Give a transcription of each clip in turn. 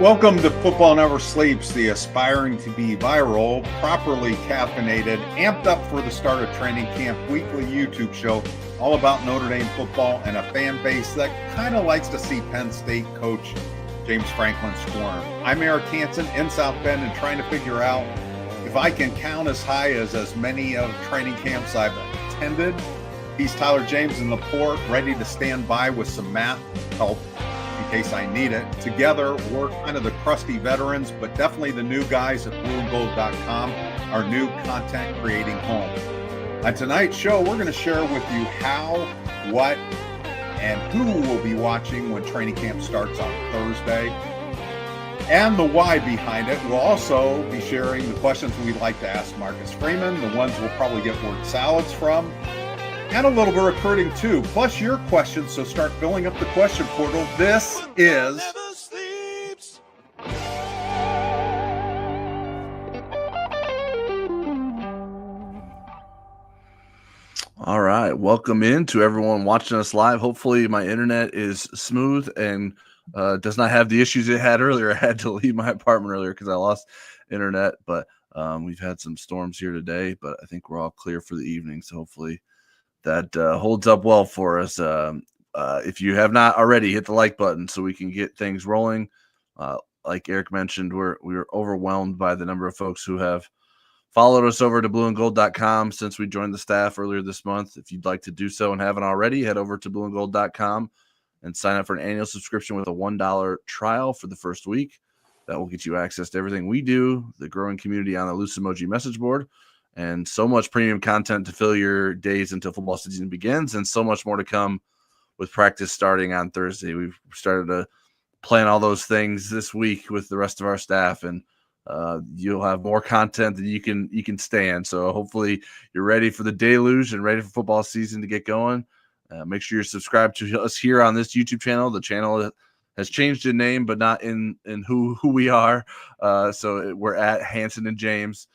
Welcome to Football Never Sleeps, the aspiring to be viral, properly caffeinated, amped up for the start of training camp weekly YouTube show all about Notre Dame football and a fan base that kind of likes to see Penn State coach James Franklin squirm. I'm Eric Hansen in South Bend and trying to figure out if I can count as high as many of training camps I've attended. He's Tyler James in the port, ready to stand by with some math help in case I need it. Together, we're kind of the crusty veterans, but definitely the new guys at blueandgold.com, our new content creating home. On tonight's show, we're going to share with you how, what, and who will be watching when training camp starts on Thursday, and the why behind it. We'll also be sharing the questions we'd like to ask Marcus Freeman, the ones we'll probably get word salads from, and a little bit of recruiting too, plus your questions, so start filling up the question portal. This is All right, welcome in to everyone watching us live. Hopefully my internet is smooth and does not have the issues it had earlier. I had to leave my apartment earlier because I lost internet, but we've had some storms here today, but I think we're all clear for the evening, so hopefully that holds up well for us. If you have not already, hit the like button so we can get things rolling. Like Eric mentioned, we're overwhelmed by the number of folks who have followed us over to blueandgold.com since we joined the staff earlier this month. If you'd like to do so and haven't already, head over to blueandgold.com and sign up for an annual subscription with a $1 trial for the first week. That will get you access to everything we do, the growing community on the Loose Emoji message board, and so much premium content to fill your days until football season begins, and so much more to come with practice starting on Thursday. We've started to plan all those things this week with the rest of our staff, and you'll have more content than you can stand. So hopefully you're ready for the deluge and ready for football season to get going. Make sure you're subscribed to us here on this YouTube channel. The channel has changed in name, but not in who we are. So we're at Hansen and James.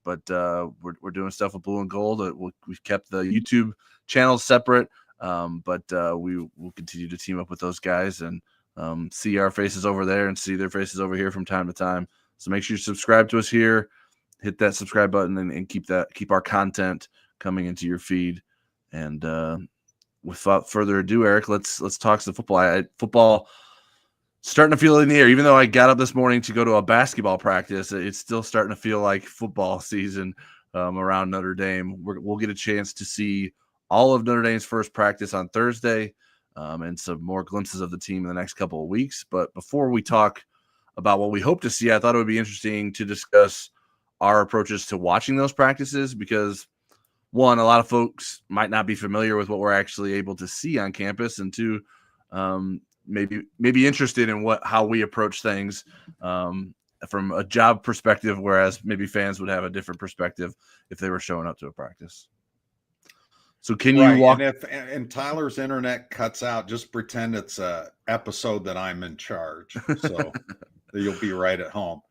But we're doing stuff with Blue and Gold. We've kept the YouTube channels separate, but we will continue to team up with those guys and see our faces over there and see their faces over here from time to time. So make sure you subscribe to us here, hit that subscribe button, and keep our content coming into your feed. And without further ado, Eric, let's talk some football. Football starting to feel in the air. Even though I got up this morning to go to a basketball practice, it's still starting to feel like football season around Notre Dame. We'll get a chance to see all of Notre Dame's first practice on Thursday and some more glimpses of the team in the next couple of weeks. But before we talk about what we hope to see, I thought it would be interesting to discuss our approaches to watching those practices because, one, a lot of folks might not be familiar with what we're actually able to see on campus, and two, maybe interested in how we approach things from a job perspective, whereas maybe fans would have a different perspective if they were showing up to a practice. So can you walk? And Tyler's internet cuts out, just pretend it's a episode that I'm in charge, so you'll be right at home.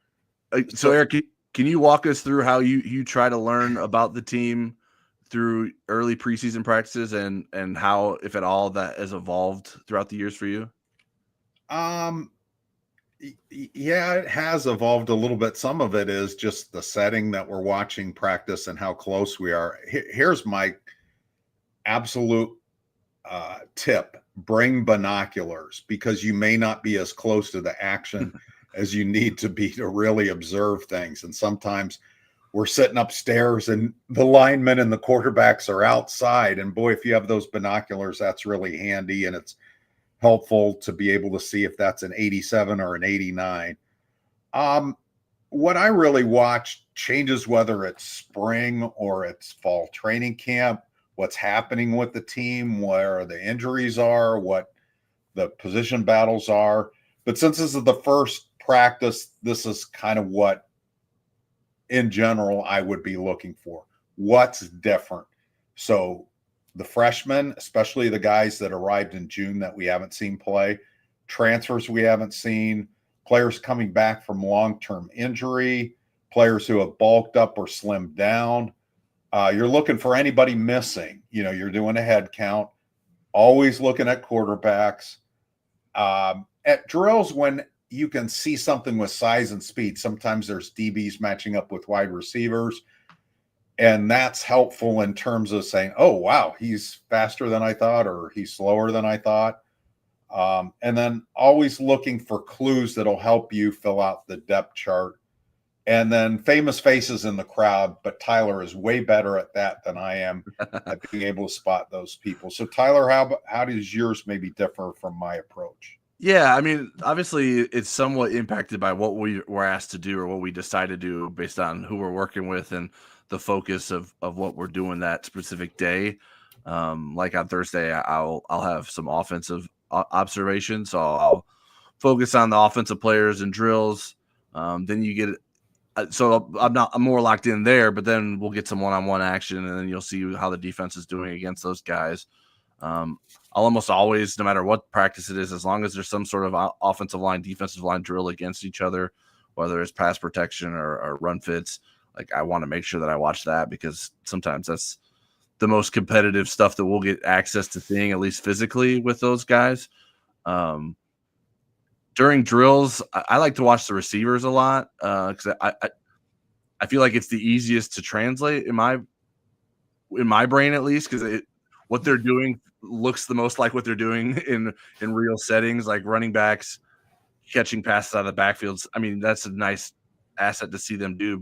So Eric, can you walk us through how you try to learn about the team through early preseason practices and how, if at all, that has evolved throughout the years for you? Yeah, it has evolved a little bit. Some of it is just the setting that we're watching practice and how close we are. Here's my absolute tip: bring binoculars, because you may not be as close to the action as you need to be to really observe things. And sometimes we're sitting upstairs and the linemen and the quarterbacks are outside. And boy, if you have those binoculars, that's really handy, and it's helpful to be able to see if that's an 87 or an 89. What I really watch changes whether it's spring or it's fall training camp, what's happening with the team, where the injuries are, what the position battles are. But since this is the first practice, this is kind of what, in general, I would be looking for. What's different? So the freshmen, especially the guys that arrived in June that we haven't seen play, transfers we haven't seen, players coming back from long-term injury, players who have bulked up or slimmed down. You're looking for anybody missing. You're doing a head count, always looking at quarterbacks. At drills, when you can see something with size and speed. Sometimes there's DBs matching up with wide receivers, and that's helpful in terms of saying, oh, wow, he's faster than I thought, or he's slower than I thought. And then always looking for clues that'll help you fill out the depth chart. And then famous faces in the crowd, but Tyler is way better at that than I am at being able to spot those people. So Tyler, how does yours maybe differ from my approach? Yeah, I mean, obviously, it's somewhat impacted by what we were asked to do or what we decide to do based on who we're working with and the focus of what we're doing that specific day. Like on Thursday, I'll have some offensive observations, so I'll focus on the offensive players and drills. Then you get so I'm more locked in there, but then we'll get some one-on-one action, and then you'll see how the defense is doing against those guys. I'll almost always, no matter what practice it is, as long as there's some sort of offensive line, defensive line drill against each other, whether it's pass protection or run fits, like I want to make sure that I watch that, because sometimes that's the most competitive stuff that we'll get access to seeing, at least physically, with those guys. During drills, I like to watch the receivers a lot because I feel like it's the easiest to translate in my brain, at least, because what they're doing looks the most like what they're doing in real settings, like running backs catching passes out of the backfields. I mean, that's a nice asset to see them do,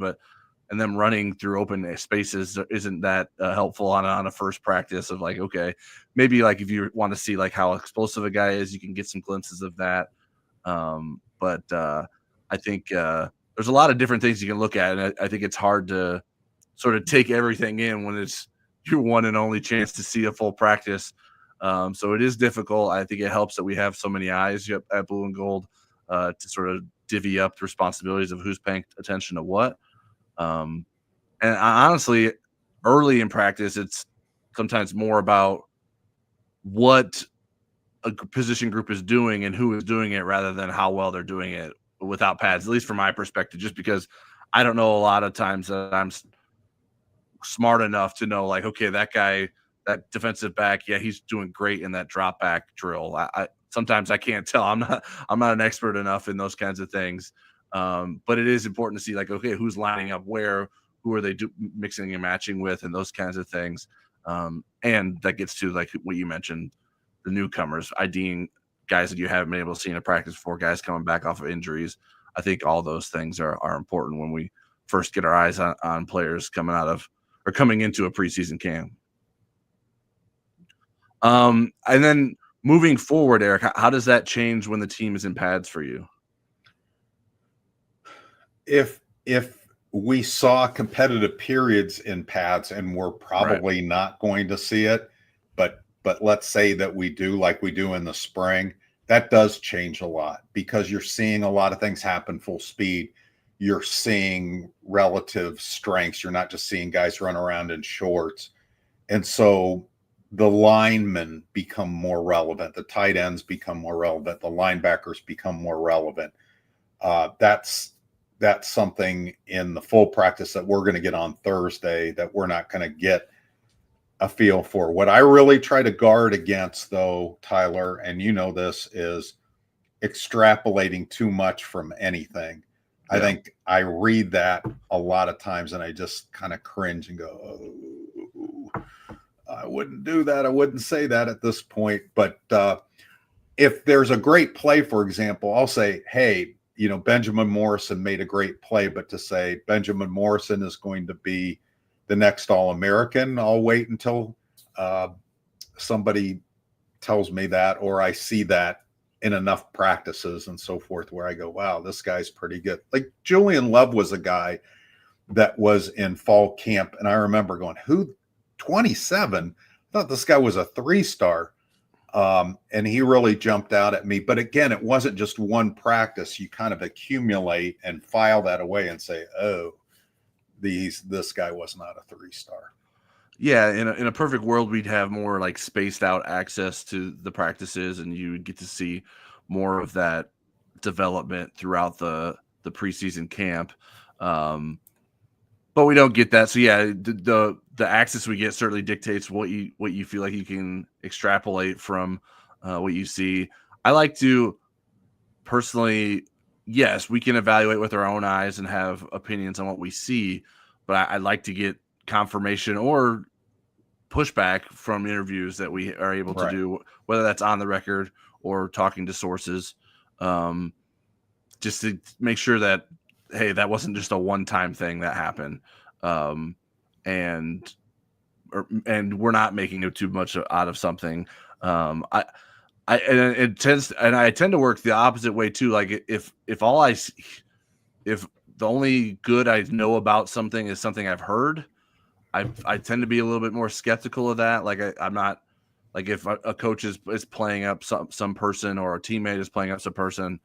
and them running through open spaces isn't that helpful on a first practice of like, okay, maybe like if you want to see like how explosive a guy is, you can get some glimpses of that. But I think there's a lot of different things you can look at, and I think it's hard to sort of take everything in when it's your one and only chance to see a full practice. So it is difficult. I think it helps that we have so many eyes at Blue and Gold to sort of divvy up the responsibilities of who's paying attention to what. And honestly, early in practice, it's sometimes more about what a position group is doing and who is doing it rather than how well they're doing it without pads, at least from my perspective, just because I don't know a lot of times that I'm smart enough to know, like, okay, that guy, that defensive back, yeah, he's doing great in that drop back drill. I sometimes I can't tell. I'm not an expert enough in those kinds of things. But it is important to see, like, okay, who's lining up where, who are they mixing and matching with, and those kinds of things. And that gets to like what you mentioned, the newcomers, IDing guys that you haven't been able to see in a practice before, guys coming back off of injuries. I think all those things are important when we first get our eyes on players coming out of or coming into a preseason camp. And then moving forward, Eric, how does that change when the team is in pads for you? If we saw competitive periods in pads, and we're probably not going to see it, but let's say that we do, like we do in the spring, that does change a lot, because you're seeing a lot of things happen full speed. You're seeing relative strengths. You're not just seeing guys run around in shorts. And so the linemen become more relevant. The tight ends become more relevant. The linebackers become more relevant. That's something in the full practice that we're going to get on Thursday that we're not going to get a feel for. What I really try to guard against, though, Tyler, and you know this, is extrapolating too much from anything. Yeah. I think I read that a lot of times and I just kind of cringe and go, oh, I wouldn't do that. I wouldn't say that at this point. But if there's a great play, for example, I'll say, hey, you know, Benjamin Morrison made a great play, but to say Benjamin Morrison is going to be the next All-American, I'll wait until somebody tells me that, or I see that in enough practices and so forth, where I go, wow, this guy's pretty good. Like Julian Love was a guy that was in fall camp, and I remember going, who, 27? I thought this guy was a 3-star. And he really jumped out at me. But again, it wasn't just one practice. You kind of accumulate and file that away and say, oh, this guy was not a 3-star. Yeah, in a perfect world, we'd have more like spaced out access to the practices, and you would get to see more of that development throughout the preseason camp. But we don't get that. So yeah, the access we get certainly dictates what you feel like you can extrapolate from what you see. I like to personally yes, we can evaluate with our own eyes and have opinions on what we see, but I'd like to get confirmation or pushback from interviews that we are able to Right. do, whether that's on the record or talking to sources, just to make sure that, hey, that wasn't just a one-time thing that happened. And we're not making it too much out of something. I tend to work the opposite way too. Like if the only good I know about something is something I've heard, I tend to be a little bit more skeptical of that. Like I'm not like if a coach is playing up some person or a teammate is playing up some person,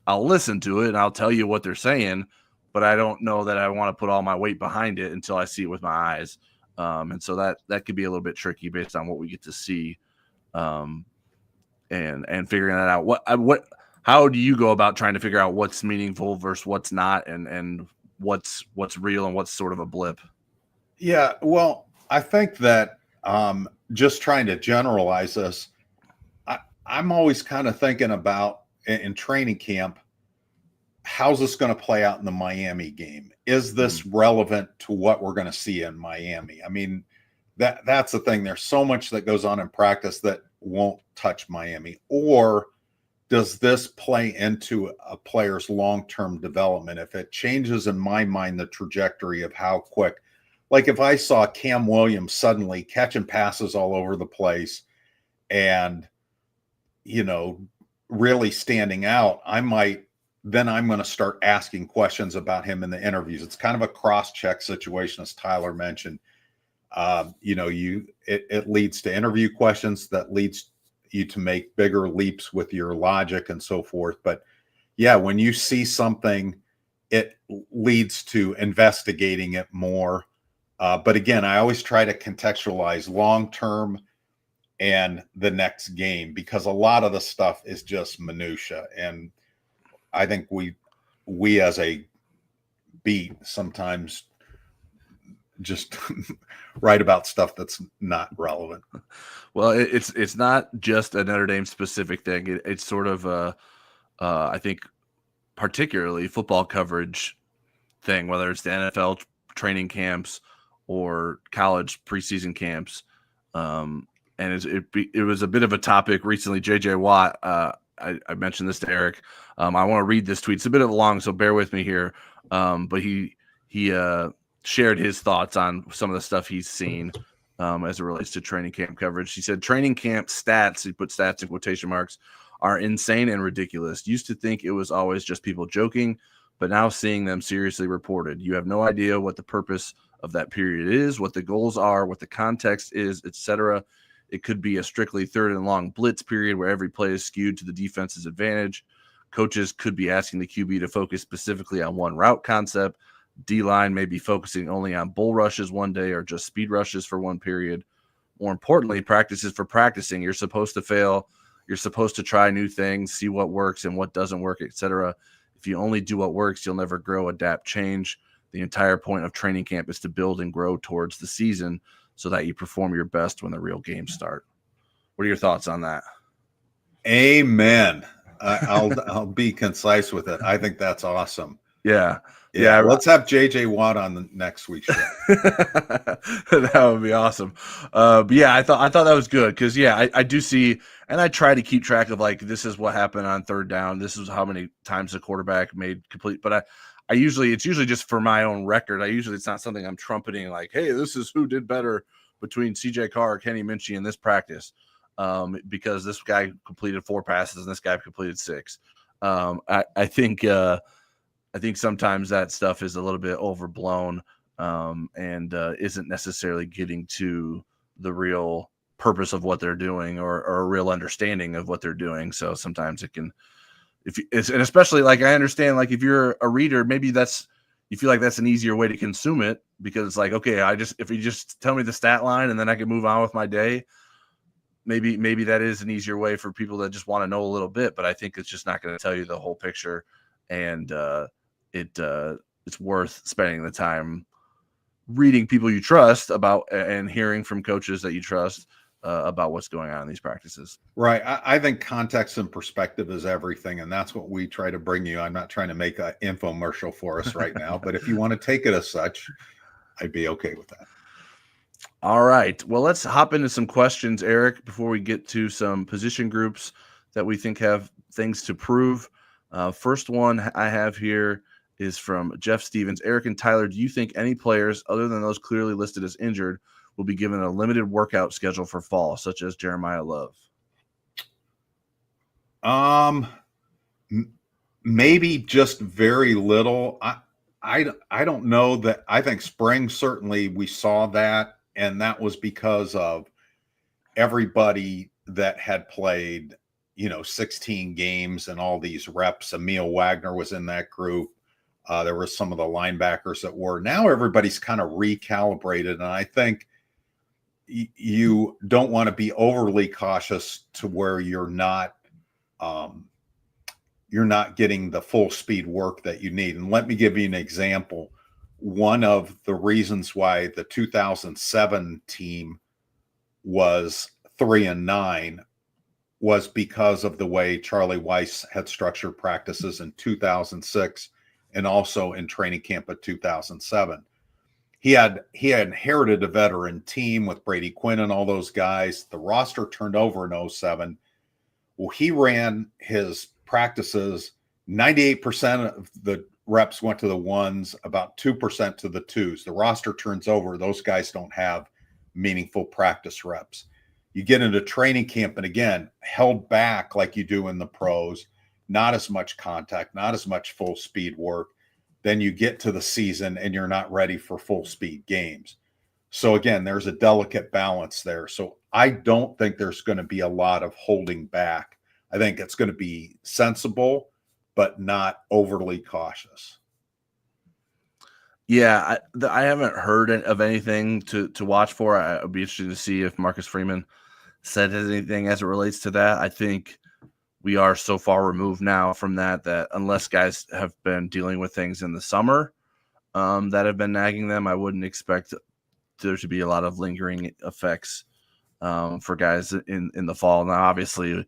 I'll listen to it and I'll tell you what they're saying, but I don't know that I want to put all my weight behind it until I see it with my eyes. And so that could be a little bit tricky based on what we get to see, and figuring that out. How do you go about trying to figure out what's meaningful versus what's not, and what's real and what's sort of a blip? Yeah, well, I think that just trying to generalize this, I'm always kind of thinking about in training camp, how's this going to play out in the Miami game? Is this relevant to what we're going to see in Miami? I mean, that's the thing. There's so much that goes on in practice that won't touch Miami. Or does this play into a player's long-term development? If it changes, in my mind, the trajectory of how quick, like if I saw Cam Williams suddenly catching passes all over the place and, really standing out, I'm going to start asking questions about him in the interviews. It's kind of a cross-check situation, as Tyler mentioned. It leads to interview questions that leads you to make bigger leaps with your logic and so forth. But yeah, when you see something, it leads to investigating it more. But again, I always try to contextualize long-term and the next game, because a lot of the stuff is just minutia. And I think we as a beat sometimes just write about stuff that's not relevant. Well, it's not just a Notre Dame specific thing. It's sort of I think particularly football coverage thing, whether it's the NFL training camps or college preseason camps. And it was a bit of a topic recently. JJ Watt, I mentioned this to Eric. I want to read this tweet. It's a bit of a long, so bear with me here. But he shared his thoughts on some of the stuff he's seen as it relates to training camp coverage. He said, training camp stats, he put stats in quotation marks, are insane and ridiculous. Used to think it was always just people joking, but now seeing them seriously reported. You have no idea what the purpose of that period is, what the goals are, what the context is, etc. It could be a strictly third and long blitz period where every play is skewed to the defense's advantage. Coaches could be asking the QB to focus specifically on one route concept. D-line may be focusing only on bull rushes one day or just speed rushes for one period. More importantly, practice is for practicing. You're supposed to fail. You're supposed to try new things, see what works and what doesn't work, etc. If you only do what works, you'll never grow, adapt, change. The entire point of training camp is to build and grow towards the season so that you perform your best when the real games start. What are your thoughts on that? Amen. I'll be concise with it. I think that's awesome. Yeah. Let's have JJ Watt on the next week's show. That would be awesome. But yeah, I thought that was good because I do see, and I try to keep track of like, this is what happened on third down. This is how many times the quarterback made complete. But it's usually just for my own record. It's not something I'm trumpeting like, hey, this is who did better between CJ Carr or Kenny Minchie in this practice. Because this guy completed 4 passes and this guy completed 6. I think sometimes that stuff is a little bit overblown and isn't necessarily getting to the real purpose of what they're doing or a real understanding of what they're doing. So sometimes it can, and especially like I understand, like if you're a reader, maybe you feel like that's an easier way to consume it because it's like, okay, if you just tell me the stat line and then I can move on with my day. Maybe that is an easier way for people that just want to know a little bit, but I think it's just not going to tell you the whole picture. And it's worth spending the time reading people you trust about and hearing from coaches that you trust about what's going on in these practices. Right. I think context and perspective is everything, and that's what we try to bring you. I'm not trying to make an infomercial for us right now, but if you want to take it as such, I'd be okay with that. All right. Well, let's hop into some questions, Eric, before we get to some position groups that we think have things to prove. First one I have here is from Jeff Stevens. Eric and Tyler, do you think any players other than those clearly listed as injured will be given a limited workout schedule for fall, such as Jeremiah Love? Maybe just very little. I don't know that. I think spring, certainly we saw that, and that was because of everybody that had played, 16 games and all these reps. Emil Wagner was in that group. There were some of the linebackers that were. Now everybody's kind of recalibrated, and I think you don't want to be overly cautious to where you're not getting the full speed work that you need. And let me give you an example. One of the reasons why the 2007 team was 3-9 was because of the way Charlie Weiss had structured practices in 2006 and also in training camp of 2007. He had inherited a veteran team with Brady Quinn and all those guys. The roster turned over in 2007. Well, he ran his practices, 98% of the reps went to the ones, about 2% to the twos. The roster turns over. Those guys don't have meaningful practice reps. You get into training camp and again, held back like you do in the pros, not as much contact, not as much full speed work. Then you get to the season and you're not ready for full speed games. So again, there's a delicate balance there. So I don't think there's going to be a lot of holding back. I think it's going to be sensible, but not overly cautious. Yeah, I haven't heard of anything to watch for. I'd be interested to see if Marcus Freeman said anything as it relates to that. I think we are so far removed now from that unless guys have been dealing with things in the summer that have been nagging them, I wouldn't expect there to be a lot of lingering effects for guys in the fall. Now, obviously,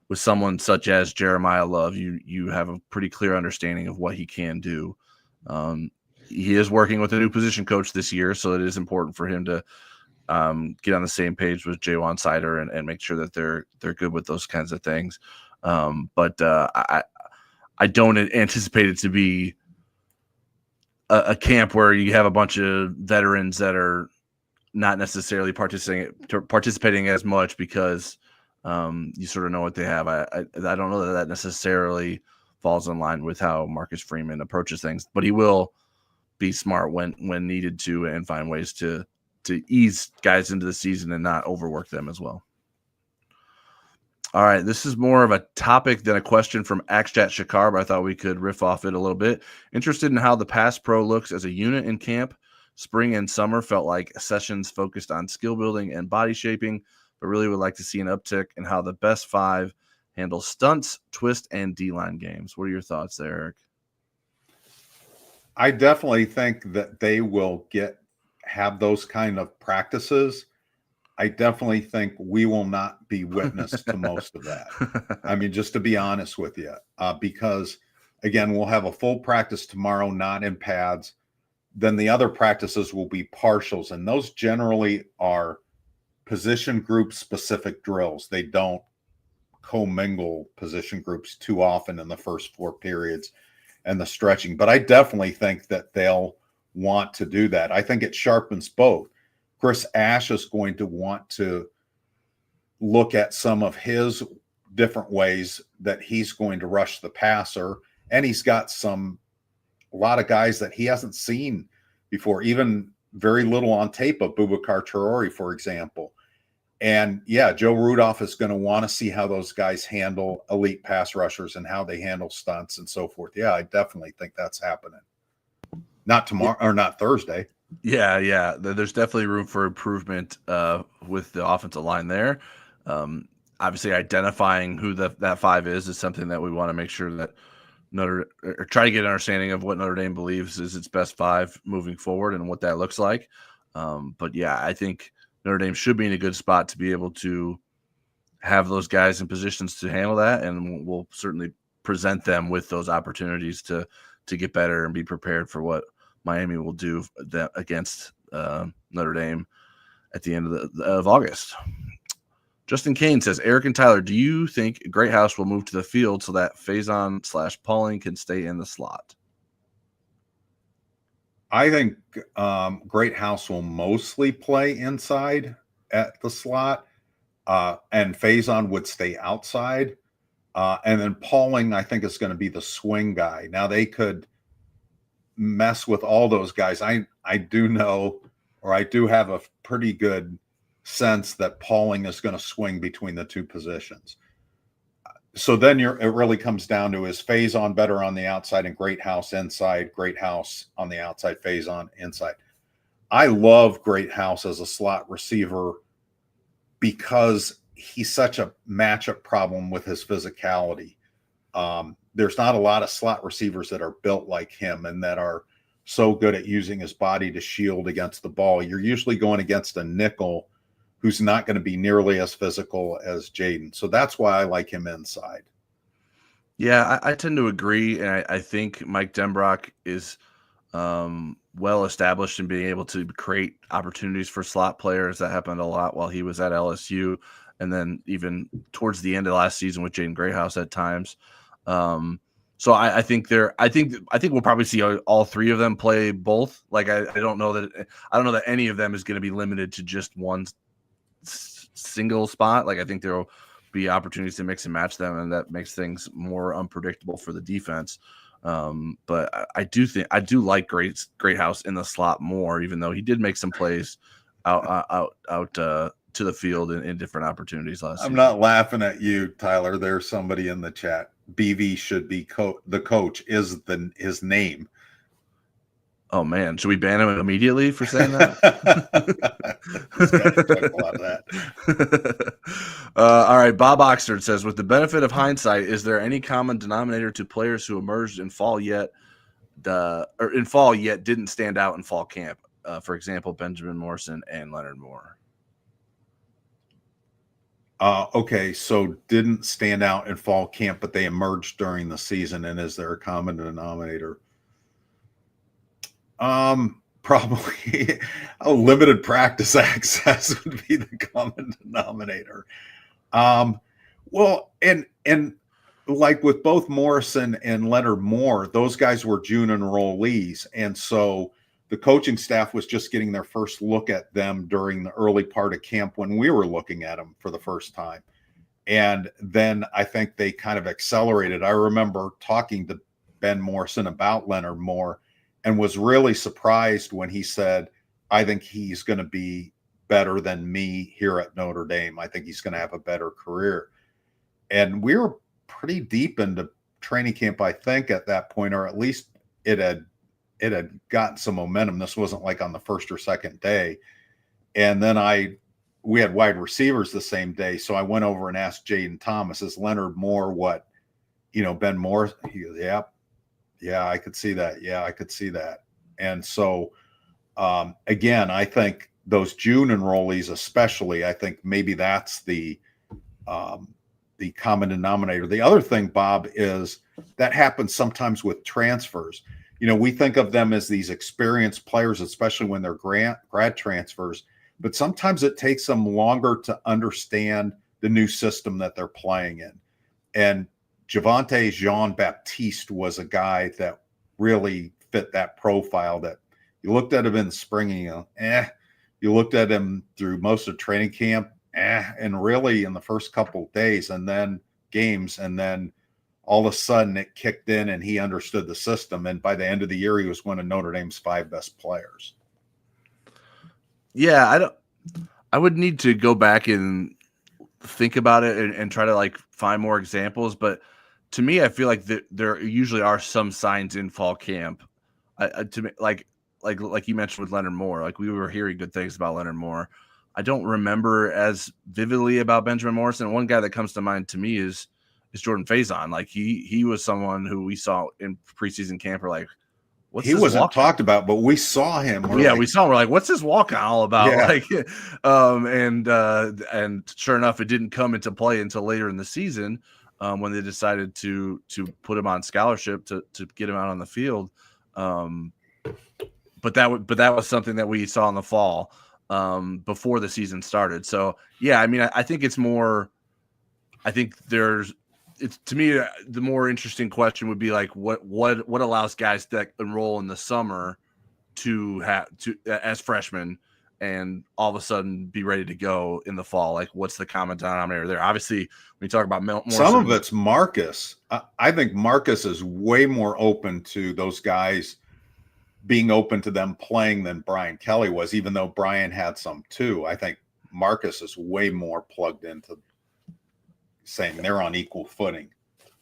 with someone such as Jeremiah Love, you have a pretty clear understanding of what he can do. He is working with a new position coach this year, so it is important for him to get on the same page with Jaywan Sider and make sure that they're good with those kinds of things. But I don't anticipate it to be a camp where you have a bunch of veterans that are not necessarily participating as much because you sort of know what they have. I don't know that necessarily falls in line with how Marcus Freeman approaches things, but he will be smart when needed to and find ways to ease guys into the season and not overwork them as well. All right, this is more of a topic than a question from Axchat Shakar, but I thought we could riff off it a little bit. Interested in how the pass pro looks as a unit in camp. Spring and summer felt like sessions focused on skill building and body shaping, but really would like to see an uptick in how the best five handle stunts, twist, and D-line games. What are your thoughts there, Eric? I definitely think that they will have those kind of practices. I definitely think we will not be witness to most of that. I mean, just to be honest with you, because again, we'll have a full practice tomorrow, not in pads. Then the other practices will be partials, and those generally are position group specific drills. They don't commingle position groups too often in the first four periods and the stretching. But I definitely think that they'll want to do that. I think it sharpens both. Chris Ash is going to want to look at some of his different ways that he's going to rush the passer. And he's got a lot of guys that he hasn't seen before, even very little on tape of Boubacar Traore, for example. And yeah, Joe Rudolph is going to want to see how those guys handle elite pass rushers and how they handle stunts and so forth. Yeah, I definitely think that's happening. Not tomorrow or not Thursday. Yeah. There's definitely room for improvement with the offensive line there. Obviously, identifying who that five is something that we want to make sure that try to get an understanding of what Notre Dame believes is its best five moving forward and what that looks like. But yeah, I think Notre Dame should be in a good spot to be able to have those guys in positions to handle that, and we'll certainly present them with those opportunities to get better and be prepared for what Miami will do against Notre Dame at the end of August. Justin Kane says, Eric and Tyler, do you think Greathouse will move to the field so that Faison/Pauling can stay in the slot? I think Greathouse will mostly play inside at the slot, and Faison would stay outside. And then Pauling, I think, is going to be the swing guy. Now, they could mess with all those guys. I do know, or I do have a pretty good sense that Pauling is going to swing between the two positions. So then it really comes down to, is Faison better on the outside and Greathouse inside, Greathouse on the outside, Faison inside. I love Greathouse as a slot receiver because he's such a matchup problem with his physicality. There's not a lot of slot receivers that are built like him and that are so good at using his body to shield against the ball. You're usually going against a nickel who's not going to be nearly as physical as Jaden. So that's why I like him inside. Yeah, I tend to agree. And I think Mike Denbrock is well established in being able to create opportunities for slot players. That happened a lot while he was at LSU. And then even towards the end of last season with Jaden Greathouse at times. So I think we'll probably see all three of them play both. Like I don't know that any of them is going to be limited to just one single spot. Like I think there will be opportunities to mix and match them, and that makes things more unpredictable for the defense. But I do like Greathouse in the slot more, even though he did make some plays out to the field in different opportunities last season. I'm not laughing at you, Tyler. There's somebody in the chat. BV should be the coach is his name. Oh man, should we ban him immediately for saying that? All right, Bob Oxford says, with the benefit of hindsight, is there any common denominator to players who emerged in fall yet didn't stand out in fall camp? For example, Benjamin Morrison and Leonard Moore. Okay, so didn't stand out in fall camp, but they emerged during the season. And is there a common denominator? Probably a limited practice access would be the common denominator. Well, and like with both Morrison and Leonard Moore, those guys were June enrollees. And so the coaching staff was just getting their first look at them during the early part of camp when we were looking at them for the first time. And then I think they kind of accelerated. I remember talking to Ben Morrison about Leonard Moore and was really surprised when he said, I think he's going to be better than me here at Notre Dame. I think he's going to have a better career. And we were pretty deep into training camp, I think, at that point, or at least it had gotten some momentum. This wasn't like on the first or second day. And then we had wide receivers the same day. So I went over and asked Jaden Thomas, is Leonard Moore what, Ben Moore? He goes, yeah, I could see that. Yeah, I could see that. And so, again, I think those June enrollees, especially, I think maybe that's the common denominator. The other thing, Bob, is that happens sometimes with transfers. We think of them as these experienced players, especially when they're grad transfers, but sometimes it takes them longer to understand the new system that they're playing in. And Javonte Jean-Baptiste was a guy that really fit that profile, that you looked at him in the spring and you looked at him through most of training camp, and really in the first couple of days and then games, and then all of a sudden it kicked in and he understood the system. And by the end of the year, he was one of Notre Dame's 5 best players. Yeah, I would need to go back and think about it and try to find more examples. But to me, I feel like there usually are some signs in fall camp. To me, like you mentioned with Leonard Moore, we were hearing good things about Leonard Moore. I don't remember as vividly about Benjamin Morrison. One guy that comes to mind to me is Jordan Faison. He was someone who we saw in preseason camp. We're like, what's He this wasn't walk talked about, but we saw him. We saw him. We're like, what's this walk on all about? Yeah. Like, and sure enough, it didn't come into play until later in the season when they decided to put him on scholarship to get him out on the field. But that was something that we saw in the fall before the season started. So yeah, I mean, I think it's more. I think it's to me the more interesting question would be like what allows guys that enroll in the summer to have to as freshmen and all of a sudden be ready to go in the fall. Like what's the common denominator there? Obviously, when you talk about more some of it's Marcus. I think Marcus is way more open to those guys being open to them playing than Brian Kelly was, even though Brian had some too. I think Marcus is way more plugged into saying they're on equal footing.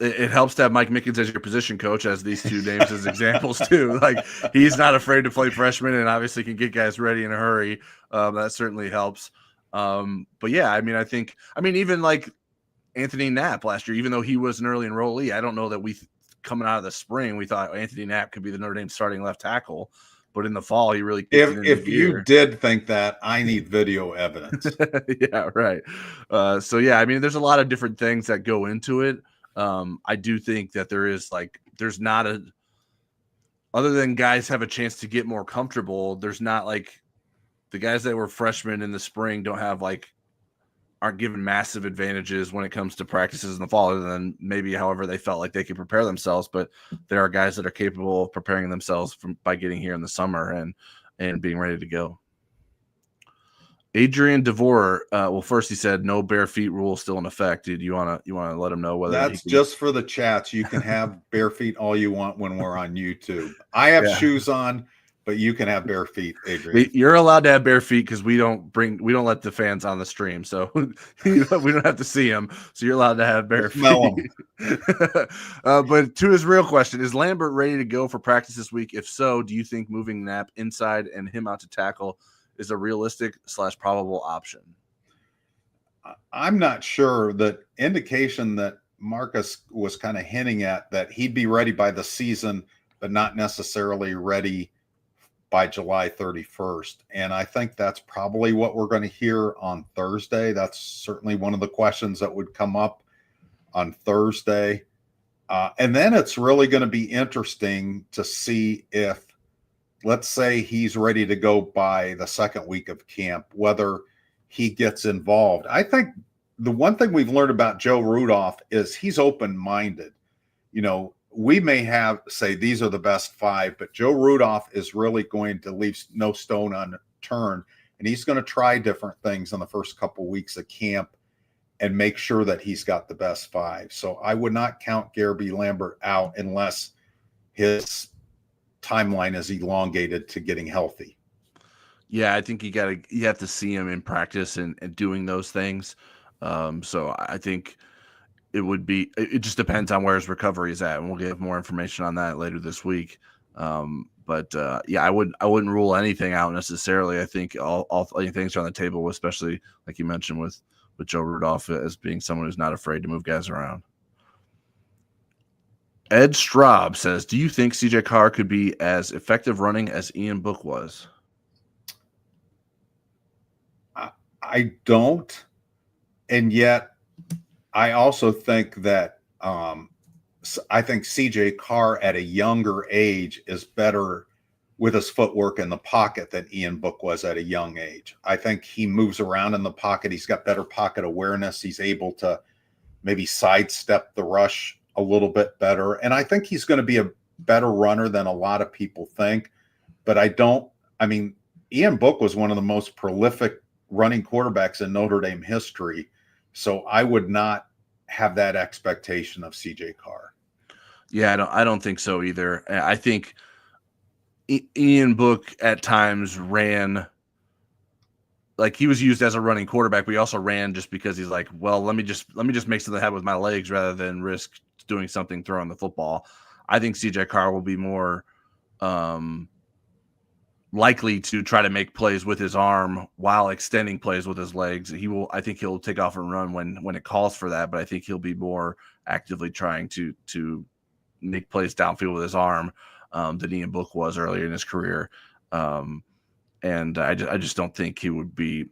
It helps to have Mike Mickens as your position coach, as these two names as examples too. Like he's not afraid to play freshmen and obviously can get guys ready in a hurry. That certainly helps. But yeah, I mean, even like Anthony Knapp last year, even though he was an early enrollee, I don't know that coming out of the spring, we thought Anthony Knapp could be the Notre Dame starting left tackle. But in the fall, he really if you did think that, I need video evidence. Yeah, right. So yeah, I mean, there's a lot of different things that go into it. I do think that there's not other than guys have a chance to get more comfortable. There's not like the guys that were freshmen in the spring aren't given massive advantages when it comes to practices in the fall, other than maybe however they felt like they could prepare themselves. But there are guys that are capable of preparing themselves by getting here in the summer and being ready to go. Adrian DeVore, well, first he said no bare feet rule still in effect. Dude, you wanna let him know whether that's just for the chats. You can have bare feet all you want when we're on YouTube. I have shoes on, but you can have bare feet, Adrian. You're allowed to have bare feet because we don't let the fans on the stream, so we don't have to see them. So you're allowed to have bare feet. But to his real question, is Lambert ready to go for practice this week? If so, do you think moving Knapp inside and him out to tackle is a realistic / probable option? I'm not sure. The indication that Marcus was kind of hinting at that he'd be ready by the season, but not necessarily ready by July 31st. And I think that's probably what we're going to hear on Thursday. That's certainly one of the questions that would come up on Thursday. And then it's really going to be interesting to see if, let's say he's ready to go by the second week of camp, whether he gets involved. I think the one thing we've learned about Joe Rudolph is he's open-minded. You know, we may say these are the best five, but Joe Rudolph is really going to leave no stone unturned, and he's going to try different things in the first couple weeks of camp and make sure that he's got the best five. So I would not count Garby Lambert out unless his timeline is elongated to getting healthy. Yeah, I think you have to see him in practice and doing those things. So I think it just depends on where his recovery is at, and we'll get more information on that later this week. But I wouldn't rule anything out necessarily. I think all things are on the table, especially like you mentioned with Joe Rudolph as being someone who's not afraid to move guys around. Ed Straub says, do you think CJ Carr could be as effective running as Ian Book was? I don't. And yet I also think that I think CJ Carr at a younger age is better with his footwork in the pocket than Ian Book was at a young age. I think he moves around in the pocket. He's got better pocket awareness. He's able to maybe sidestep the rush a little bit better. And I think he's going to be a better runner than a lot of people think. But Ian Book was one of the most prolific running quarterbacks in Notre Dame history. So I would not have that expectation of CJ Carr. Yeah, I don't think so either. I think Ian Book at times ran like he was used as a running quarterback, but he also ran just because he's like, well, let me just make something happen with my legs rather than risk doing something throwing the football. I think CJ Carr will be more likely to try to make plays with his arm while extending plays with his legs. I think he'll take off and run when it calls for that, but I think he'll be more actively trying to make plays downfield with his arm. than Ian Book was earlier in his career. And I just don't think he would be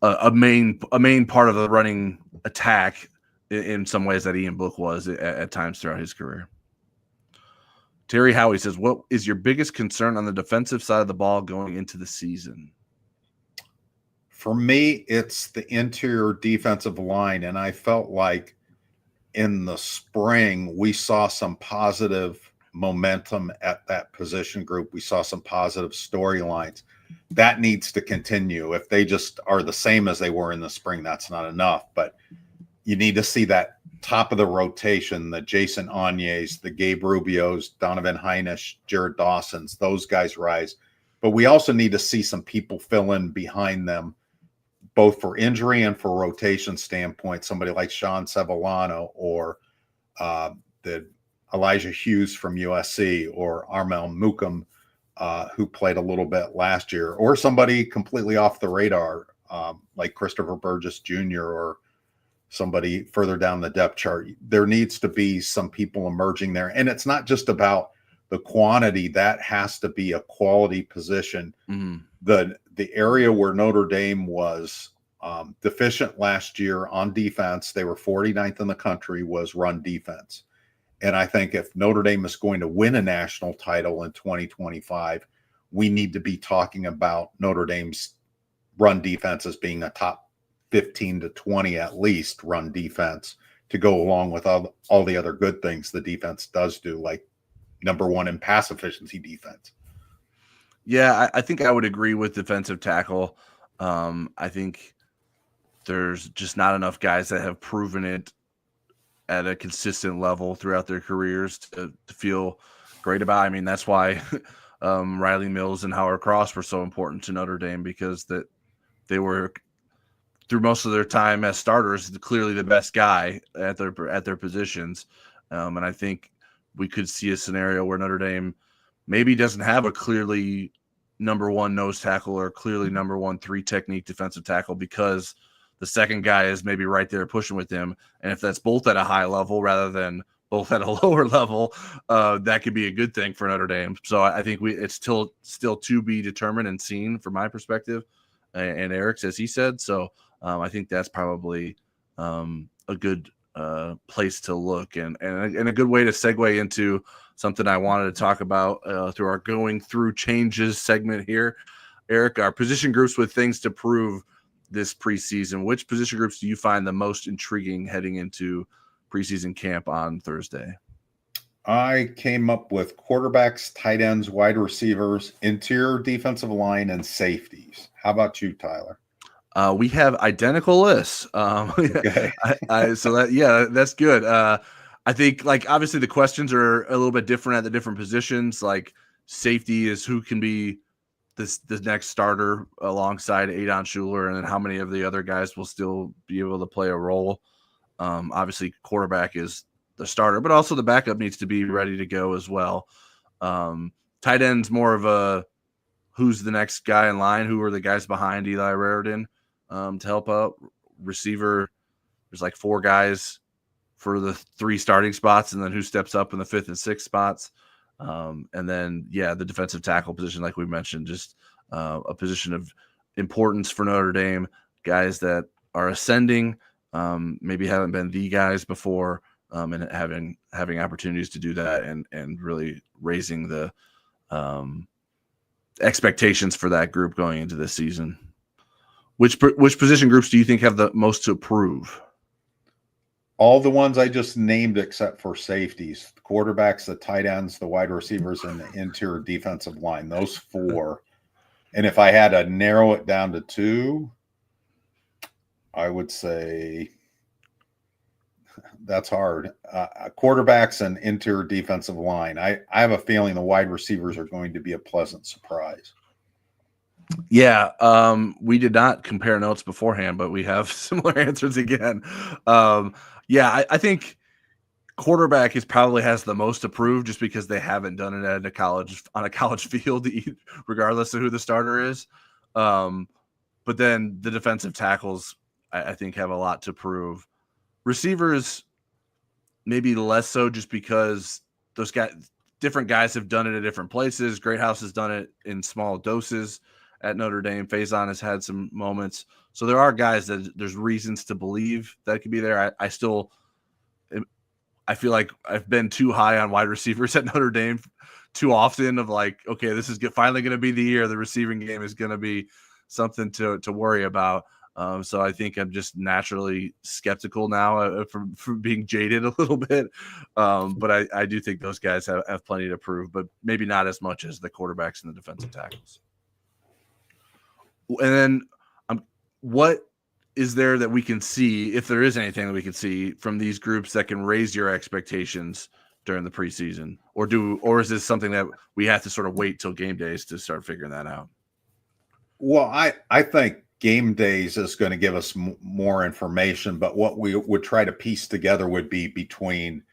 a main part of the running attack in some ways that Ian Book was at times throughout his career. Terry Howie says, what is your biggest concern on the defensive side of the ball going into the season? For me, it's the interior defensive line. And I felt like in the spring, we saw some positive momentum at that position group. We saw some positive storylines. That needs to continue. If they just are the same as they were in the spring, that's not enough. But you need to see that top of the rotation, the Jason Onyes, the Gabe Rubios, Donovan Heinisch, Jared Dawsons, those guys rise. But we also need to see some people fill in behind them, both for injury and for rotation standpoint. Somebody like Sean Sevillano or the Elijah Hughes from USC or Armel Mukum, who played a little bit last year, or somebody completely off the radar, like Christopher Burgess Jr. or somebody further down the depth chart. There needs to be some people emerging there. And it's not just about the quantity. That has to be a quality position. Mm-hmm. The area where Notre Dame was deficient last year on defense, they were 49th in the country, was run defense. And I think if Notre Dame is going to win a national title in 2025, we need to be talking about Notre Dame's run defense as being a top 15 to 20 at least run defense to go along with all the other good things the defense does do, like number one in pass efficiency defense. Yeah, I think I would agree with defensive tackle. I think there's just not enough guys that have proven it at a consistent level throughout their careers to feel great about. I mean, that's why Riley Mills and Howard Cross were so important to Notre Dame, because that they were, through most of their time as starters, clearly the best guy at their positions. And I think we could see a scenario where Notre Dame maybe doesn't have a clearly number one nose tackle or clearly number one 3 technique defensive tackle, because the second guy is maybe right there pushing with him. And if that's both at a high level rather than both at a lower level, that could be a good thing for Notre Dame. So I think it's still to be determined and seen from my perspective, and Eric's, as he said. So I think that's probably a good place to look, and a good way to segue into something I wanted to talk about through our going through changes segment here. Eric, our position groups with things to prove this preseason. Which position groups do you find the most intriguing heading into preseason camp on Thursday? I came up with quarterbacks, tight ends, wide receivers, interior defensive line, and safeties. How about you, Tyler? We have identical lists. Okay. That's good. I think, like, obviously the questions are a little bit different at the different positions. Like, safety is who can be the next starter alongside Adon Schuler, and then how many of the other guys will still be able to play a role. Obviously quarterback is the starter, but also the backup needs to be ready to go as well. Tight end's more of a who's the next guy in line, who are the guys behind Eli Raridan to help out. Receiver, there's like 4 guys for the 3 starting spots, and then who steps up in the 5th and 6th spots. And then, the defensive tackle position, like we mentioned, just a position of importance for Notre Dame, guys that are ascending, maybe haven't been the guys before, and having opportunities to do that, and really raising the expectations for that group going into this season. Which position groups do you think have the most to prove? All the ones I just named except for safeties, the quarterbacks, the tight ends, the wide receivers, and the interior defensive line, those 4. And if I had to narrow it down to 2, I would say that's hard. Quarterbacks and interior defensive line. I have a feeling the wide receivers are going to be a pleasant surprise. Yeah, we did not compare notes beforehand, but we have similar answers again. I think quarterback probably has the most to prove, just because they haven't done it on a college field, regardless of who the starter is. But then the defensive tackles, I think, have a lot to prove. Receivers, maybe less so, just because those guys, different guys have done it at different places. Greathouse has done it in small doses at Notre Dame. Faison has had some moments. So there are guys that there's reasons to believe that could be there. I feel like I've been too high on wide receivers at Notre Dame too often of like, okay, this is finally going to be the year the receiving game is going to be something to worry about. So I think I'm just naturally skeptical now from being jaded a little bit. But I do think those guys have plenty to prove, but maybe not as much as the quarterbacks and the defensive tackles. And then what is there that we can see, if there is anything that we can see from these groups that can raise your expectations during the preseason, or is this something that we have to sort of wait till game days to start figuring that out? Well, I think game days is going to give us more information, but what we would try to piece together would be between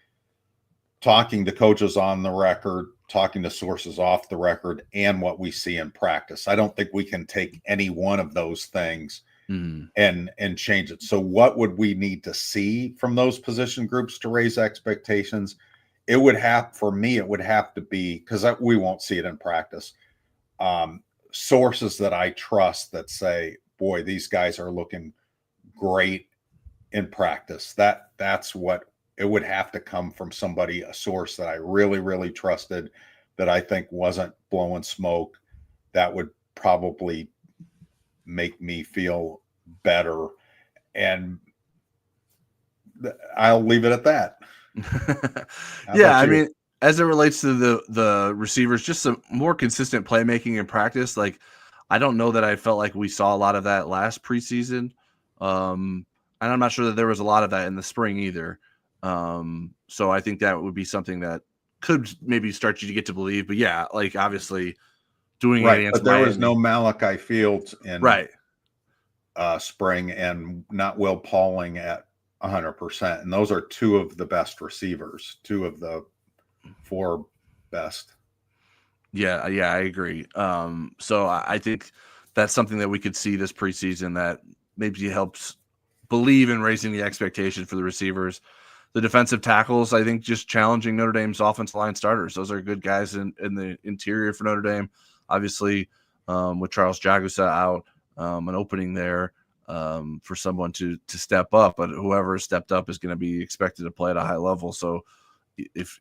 talking to coaches on the record, talking to sources off the record, and what we see in practice. I don't think we can take any one of those things and change it. So what would we need to see from those position groups to raise expectations? It would have to be, because we won't see it in practice, sources that I trust that say, boy, these guys are looking great in practice. That's what it would have to come from somebody, a source that I really, really trusted, that I think wasn't blowing smoke. That would probably make me feel better. And I'll leave it at that. Yeah, I mean, as it relates to the receivers, just some more consistent playmaking in practice. Like, I don't know that I felt like we saw a lot of that last preseason. And I'm not sure that there was a lot of that in the spring either. So I think that would be something that could maybe start you to get to believe. But yeah, like obviously doing it against but there Miami. was no Malachi Fields in spring, and not Will Pauling at 100%. And those are two of the best receivers, two of the four best. Yeah, I agree. So I think that's something that we could see this preseason that maybe helps believe in raising the expectation for the receivers. The defensive tackles, I think, just challenging Notre Dame's offensive line starters. Those are good guys in the interior for Notre Dame. Obviously, with Charles Jagusa out, an opening there for someone to step up. But whoever stepped up is going to be expected to play at a high level. So if